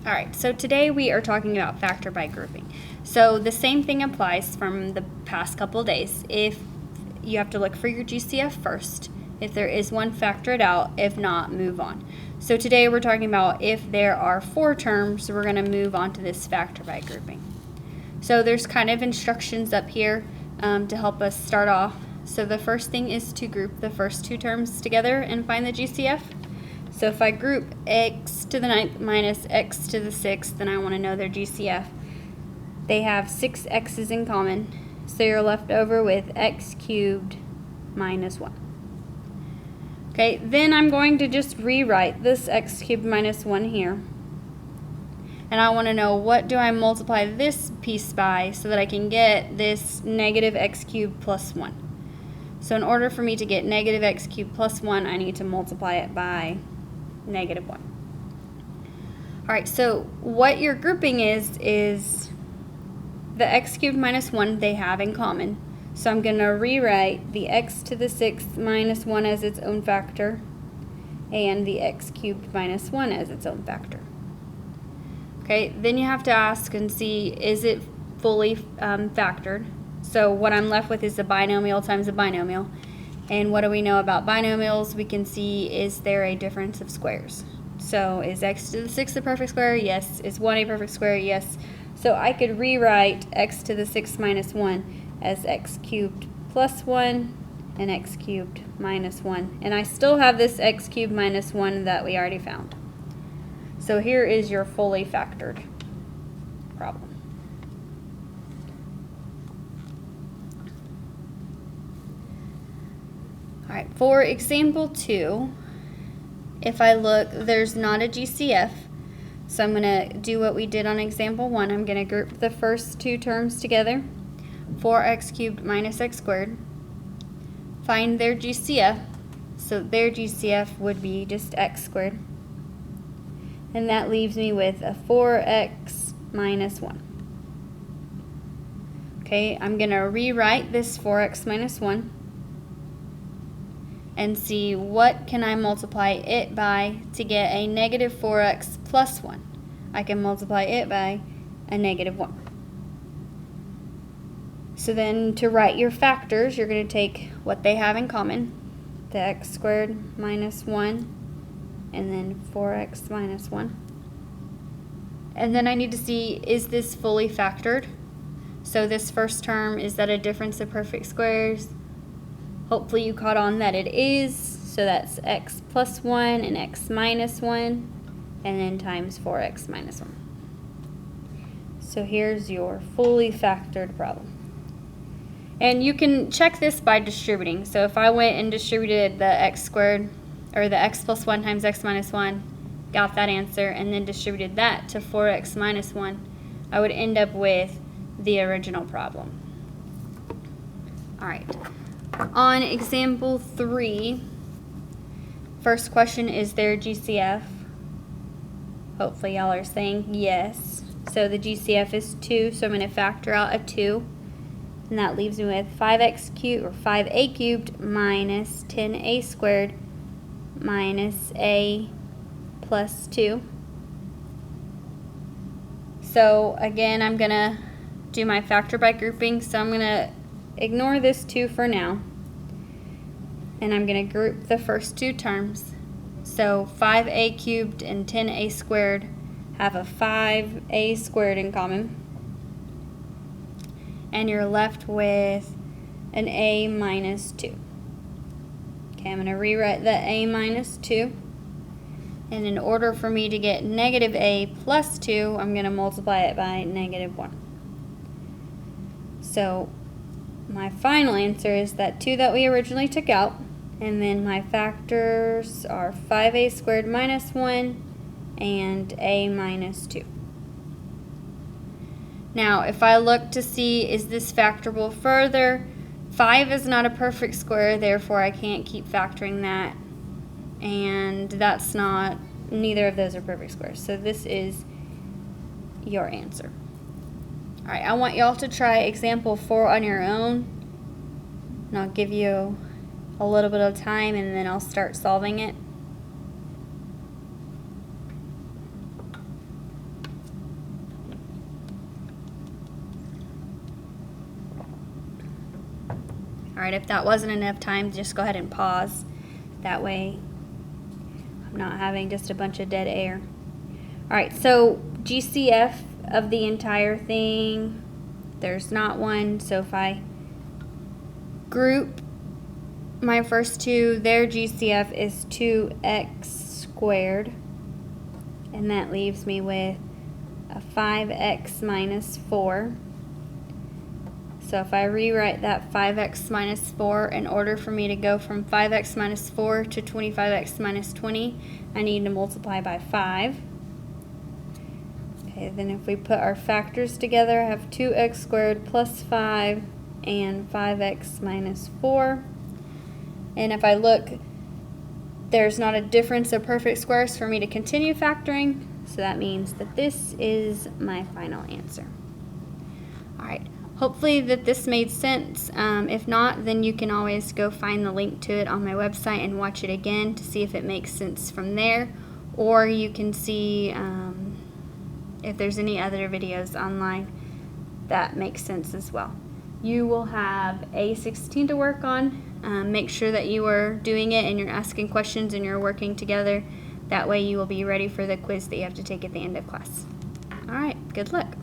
All right, so today we are talking about factor by grouping. So the same thing applies from the past couple of days. If you have to look for your GCF first, if there is one, factor it out. If not, move on. So today we're talking about if there are 4 terms, we're going to move on to this factor by grouping. So there's kind of instructions up here to help us start off. So the first thing is to group the first 2 terms together and find the GCF. So if I group x to the 9th minus x to the 6th, then I want to know their GCF. They have 6 x's in common, so you're left over with x cubed minus 1. Okay, then I'm going to just rewrite this x cubed minus 1 here. And I want to know, what do I multiply this piece by so that I can get this negative x cubed plus 1. So in order for me to get negative x cubed plus 1, I need to multiply it by negative 1. Alright, so what your grouping is the x cubed minus 1 they have in common. So I'm going to rewrite the x to the 6th minus 1 as its own factor and the x cubed minus 1 as its own factor. Okay, then you have to ask and see, is it fully factored? So what I'm left with is a binomial times a binomial. And what do we know about binomials? We can see, is there a difference of squares? So is x to the 6th a perfect square? Yes. Is 1 a perfect square? Yes. So I could rewrite x to the 6th minus 1 as x cubed plus 1 and x cubed minus 1. And I still have this x cubed minus 1 that we already found. So here is your fully factored problem. Alright, for example 2, if I look, there's not a GCF, so I'm going to do what we did on example 1. I'm going to group the first 2 terms together, 4x cubed minus x squared, find their GCF, so their GCF would be just x squared, and that leaves me with a 4x minus 1. Okay, I'm going to rewrite this 4x minus 1 and see what can I multiply it by to get a negative 4x plus 1. I can multiply it by a negative 1. So then to write your factors, you're going to take what they have in common, the x squared minus 1, and then 4x minus 1. And then I need to see, is this fully factored? So this first term, is that a difference of perfect squares? Hopefully you caught on that it is, so that's x plus 1 and x minus 1, and then times 4x minus 1. So here's your fully factored problem. And you can check this by distributing. So if I went and distributed the x squared, or the x plus 1 times x minus 1, got that answer, and then distributed that to 4x minus 1, I would end up with the original problem. Alright. On example 3, first question, is there GCF? Hopefully y'all are saying yes. So the GCF is 2, so I'm going to factor out a 2. And that leaves me with 5x cubed, or 5a cubed minus 10a squared minus a plus 2. So again, I'm going to do my factor by grouping, so I'm going to ignore this 2 for now, and I'm going to group the first 2 terms. So 5a cubed and 10a squared have a 5a squared in common, and you're left with an a minus 2. Okay, I'm going to rewrite the a minus 2, and in order for me to get negative a plus 2, I'm going to multiply it by negative 1. So my final answer is that 2 that we originally took out, and then my factors are 5a squared minus 1 and a minus 2. Now if I look to see, is this factorable further, 5 is not a perfect square, therefore I can't keep factoring that, and that's not, neither of those are perfect squares, so this is your answer. Alright, I want y'all to try example 4 on your own, and I'll give you a little bit of time and then I'll start solving it. right, if that wasn't enough time, just go ahead and pause. That way I'm not having just a bunch of dead air. All right, so GCF of the entire thing, there's not one. So if I group my first two, their GCF is 2x squared, and that leaves me with a 5x minus 4. So if I rewrite that 5x minus 4, in order for me to go from 5x minus 4 to 25x minus 20, I need to multiply by 5. Okay, then if we put our factors together, I have 2x squared plus 5 and 5x minus 4. And if I look, there's not a difference of perfect squares for me to continue factoring, so that means that this is my final answer. All right, hopefully that this made sense. If not, then you can always go find the link to it on my website and watch it again to see if it makes sense from there, or you can see if there's any other videos online that make sense as well. You will have A16 to work on. Make sure that you are doing it and you're asking questions and you're working together. That way you will be ready for the quiz that you have to take at the end of class. All right, good luck.